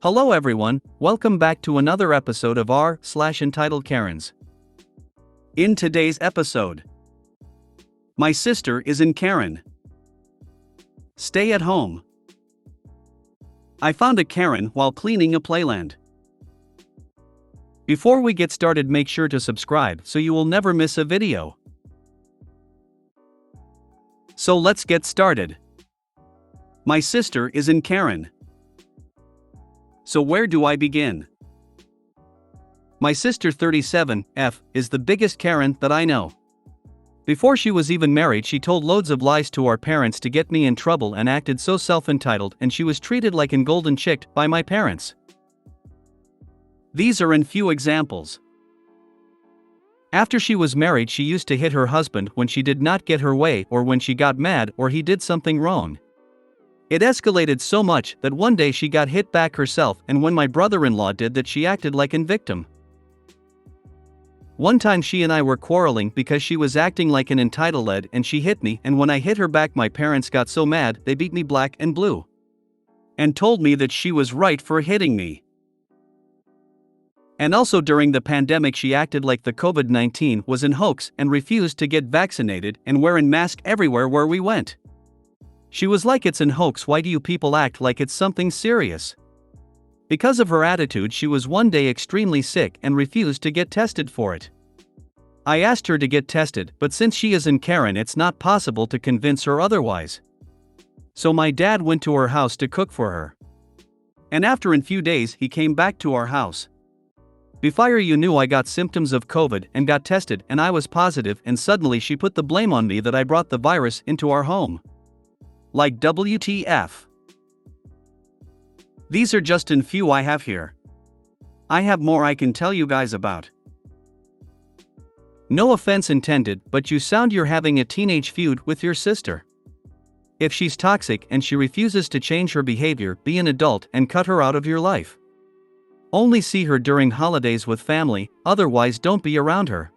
Hello everyone, welcome back to another episode of r/Entitled Karens. In today's episode, my sister is in Karen. Stay at home. I found a Karen while cleaning a playland. Before we get started, make sure to subscribe so you will never miss a video. So let's get started. My sister is in Karen. So where do I begin? My sister 37F is the biggest Karen that I know. Before she was even married, she told loads of lies to our parents to get me in trouble and acted so self-entitled, and she was treated like an golden chick by my parents. These are in few examples. After she was married, she used to hit her husband when she did not get her way or when she got mad or he did something wrong. It escalated so much that one day she got hit back herself, and when my brother-in-law did that, she acted like a victim. One time she and I were quarreling because she was acting like an entitled and she hit me, and when I hit her back my parents got so mad they beat me black and blue. And told me that she was right for hitting me. And also during the pandemic she acted like the COVID-19 was an hoax and refused to get vaccinated and wear a mask everywhere where we went. She was like, it's an hoax, why do you people act like it's something serious? Because of her attitude she was one day extremely sick and refused to get tested for it. I asked her to get tested, but since she is in Karen it's not possible to convince her otherwise. So my dad went to her house to cook for her. And after a few days he came back to our house. Before you knew I got symptoms of COVID and got tested and I was positive, and suddenly she put the blame on me that I brought the virus into our home. Like WTF. These are just a few I have here. I have more I can tell you guys about. No offense intended, but you sound you're having a teenage feud with your sister. If she's toxic and she refuses to change her behavior, be an adult and cut her out of your life. Only see her during holidays with family, otherwise don't be around her.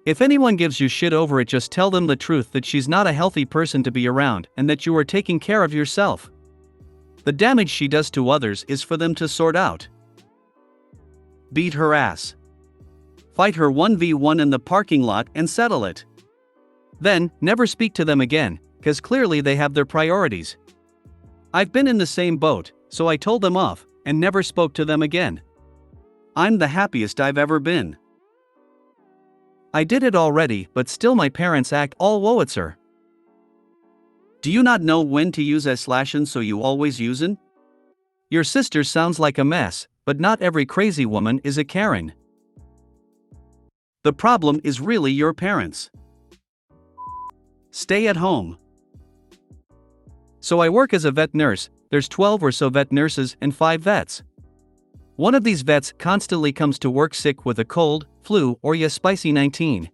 If anyone gives you shit over it, just tell them the truth, that she's not a healthy person to be around and that you are taking care of yourself. The damage she does to others is for them to sort out. Beat her ass. Fight her 1v1 in the parking lot and settle it. Then, never speak to them again, cause clearly they have their priorities. I've been in the same boat, so I told them off and never spoke to them again. I'm the happiest I've ever been. I did it already, but still my parents act all Wowitzer. Do you not know when to use /n so you always usin'? Your sister sounds like a mess, but not every crazy woman is a Karen. The problem is really your parents. Stay at home. So I work as a vet nurse, there's 12 or so vet nurses and 5 vets. One of these vets constantly comes to work sick with a cold, flu, or spicy 19.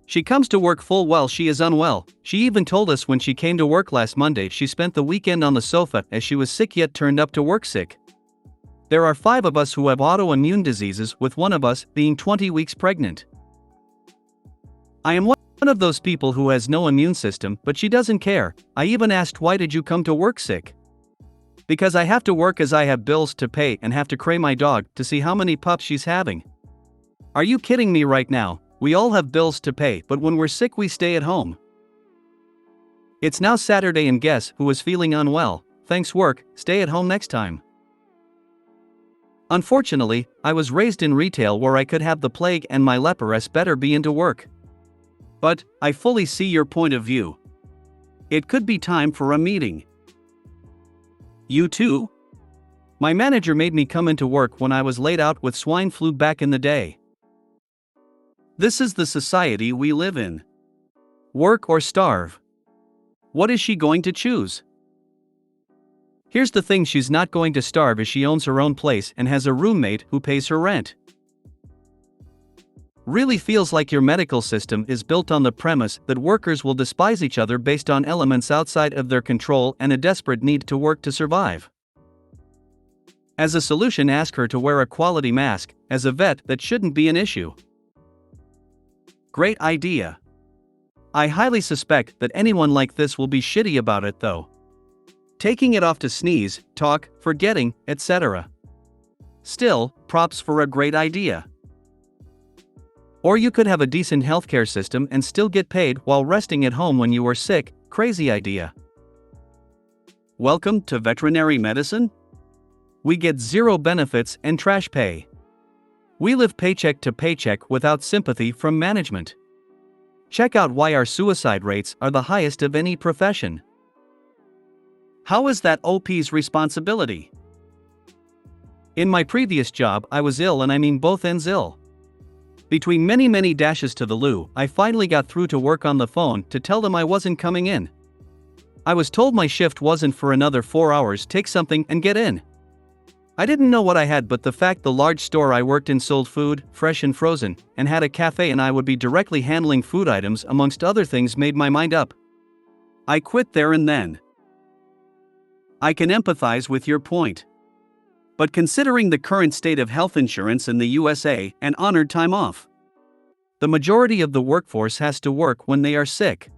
She comes to work full well she is unwell. She even told us when she came to work last Monday she spent the weekend on the sofa as she was sick yet turned up to work sick. There are 5 of us who have autoimmune diseases, with one of us being 20 weeks pregnant. I am one of those people who has no immune system, but she doesn't care. I even asked, why did you come to work sick? Because I have to work as I have bills to pay and have to cray my dog to see how many pups she's having. Are you kidding me right now? We all have bills to pay, but when we're sick we stay at home. It's now Saturday and guess who is feeling unwell? Thanks work, stay at home next time. Unfortunately, I was raised in retail where I could have the plague and my leprous better be into work. But, I fully see your point of view. It could be time for a meeting. You too? My manager made me come into work when I was laid out with swine flu back in the day. This is the society we live in. Work or starve. What is she going to choose? Here's the thing, she's not going to starve as she owns her own place and has a roommate who pays her rent. Really feels like your medical system is built on the premise that workers will despise each other based on elements outside of their control and a desperate need to work to survive. As a solution, ask her to wear a quality mask. As a vet, that shouldn't be an issue. Great idea. I highly suspect that anyone like this will be shitty about it though. taking it off to sneeze, talk, forgetting, etc. Still, props for a great idea. Or you could have a decent healthcare system and still get paid while resting at home when you are sick. Crazy idea. Welcome to veterinary medicine? We get zero benefits and trash pay. We live paycheck to paycheck without sympathy from management. Check out why our suicide rates are the highest of any profession. How is that OP's responsibility? In my previous job, I was ill, and I mean both ends ill. Between many dashes to the loo, I finally got through to work on the phone to tell them I wasn't coming in. I was told my shift wasn't for another 4 hours, take something and get in. I didn't know what I had, but the fact the large store I worked in sold food, fresh and frozen, and had a cafe and I would be directly handling food items amongst other things made my mind up. I quit there and then. I can empathize with your point. But considering the current state of health insurance in the USA and honored time off, the majority of the workforce has to work when they are sick.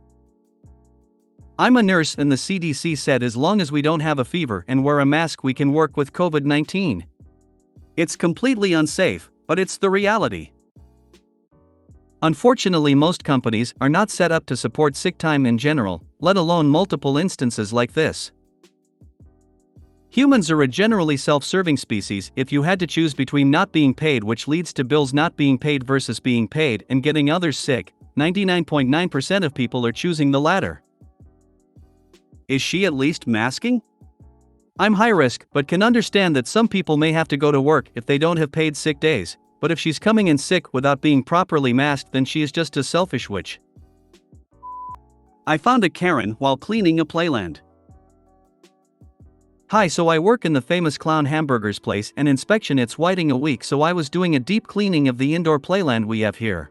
I'm a nurse, and the CDC said as long as we don't have a fever and wear a mask, we can work with COVID-19. It's completely unsafe, but it's the reality. Unfortunately, most companies are not set up to support sick time in general, let alone multiple instances like this. Humans are a generally self-serving species. If you had to choose between not being paid, which leads to bills not being paid, versus being paid and getting others sick, 99.9% of people are choosing the latter. Is she at least masking? I'm high risk, but can understand that some people may have to go to work if they don't have paid sick days, but if she's coming in sick without being properly masked, then she is just a selfish witch. I found a Karen while cleaning a playland. Hi, so I work in the famous Clown Hamburgers place, and inspection it's whiting a week, so I was doing a deep cleaning of the indoor playland we have here.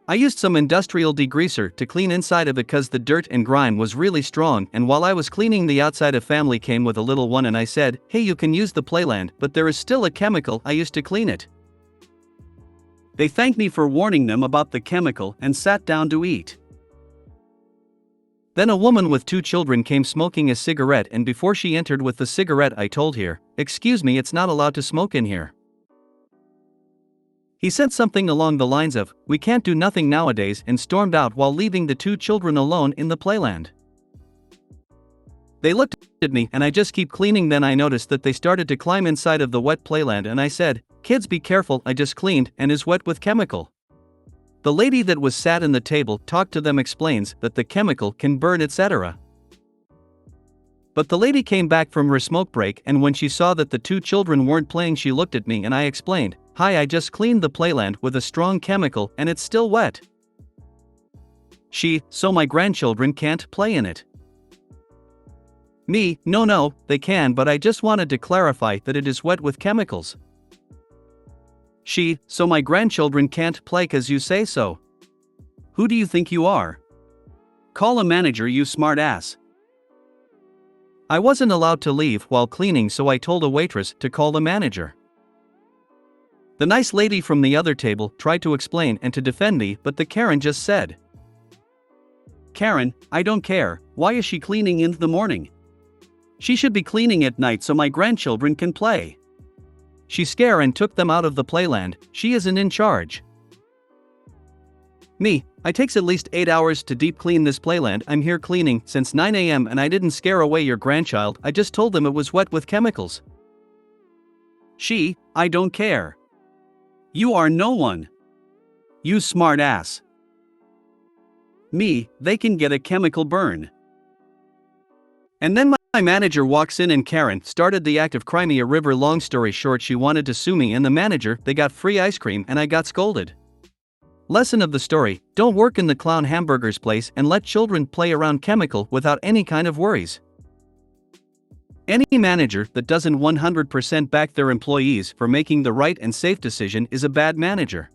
I used some industrial degreaser to clean inside of it because the dirt and grime was really strong, and while I was cleaning the outside, a family came with a little one and I said, hey, you can use the playland, but there is still a chemical I used to clean it. They thanked me for warning them about the chemical and sat down to eat. Then a woman with 2 children came smoking a cigarette, and before she entered with the cigarette I told her, excuse me, it's not allowed to smoke in here. He said something along the lines of, we can't do nothing nowadays, and stormed out while leaving the 2 children alone in the playland. They looked at me and I just keep cleaning. Then I noticed that they started to climb inside of the wet playland and I said, kids be careful, I just cleaned and is wet with chemical. The lady that was sat in the table talked to them, explains that the chemical can burn, etc. But the lady came back from her smoke break, and when she saw that the 2 children weren't playing, she looked at me and I explained, hi, I just cleaned the playland with a strong chemical and it's still wet. She, so my grandchildren can't play in it. Me, no, they can, but I just wanted to clarify that it is wet with chemicals. She, so my grandchildren can't play 'cause you say so. Who do you think you are? Call a manager, you smart ass. I wasn't allowed to leave while cleaning, so I told a waitress to call the manager. The nice lady from the other table tried to explain and to defend me, but the Karen just said, Karen, I don't care, why is she cleaning in the morning? She should be cleaning at night so my grandchildren can play. She scared and took them out of the playland, she isn't in charge. Me, I takes at least 8 hours to deep clean this playland. I'm here cleaning since 9 a.m. and I didn't scare away your grandchild, I just told them it was wet with chemicals. She, I don't care. You are no one. You smart ass. Me, they can get a chemical burn. And then my manager walks in and Karen started the act of Crimea River. Long story short, she wanted to sue me and the manager. They got free ice cream and I got scolded. Lesson of the story, don't work in the Clown Hamburgers place and let children play around chemical without any kind of worries. Any manager that doesn't 100% back their employees for making the right and safe decision is a bad manager.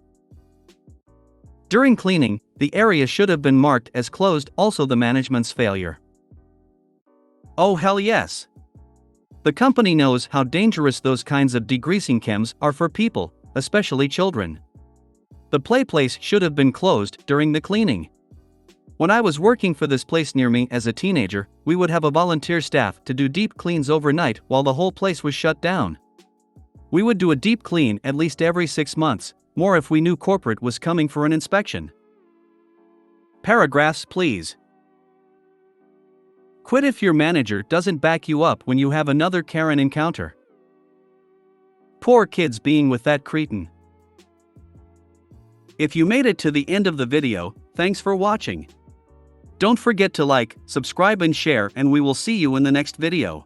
During cleaning, the area should have been marked as closed, also the management's failure. Oh hell yes. The company knows how dangerous those kinds of degreasing chems are for people, especially children. The play place should have been closed during the cleaning. When I was working for this place near me as a teenager, we would have a volunteer staff to do deep cleans overnight while the whole place was shut down. We would do a deep clean at least every 6 months, more if we knew corporate was coming for an inspection. Paragraphs, please. Quit if your manager doesn't back you up when you have another Karen encounter. Poor kids being with that cretin. If you made it to the end of the video, thanks for watching. Don't forget to like, subscribe and share, and we will see you in the next video.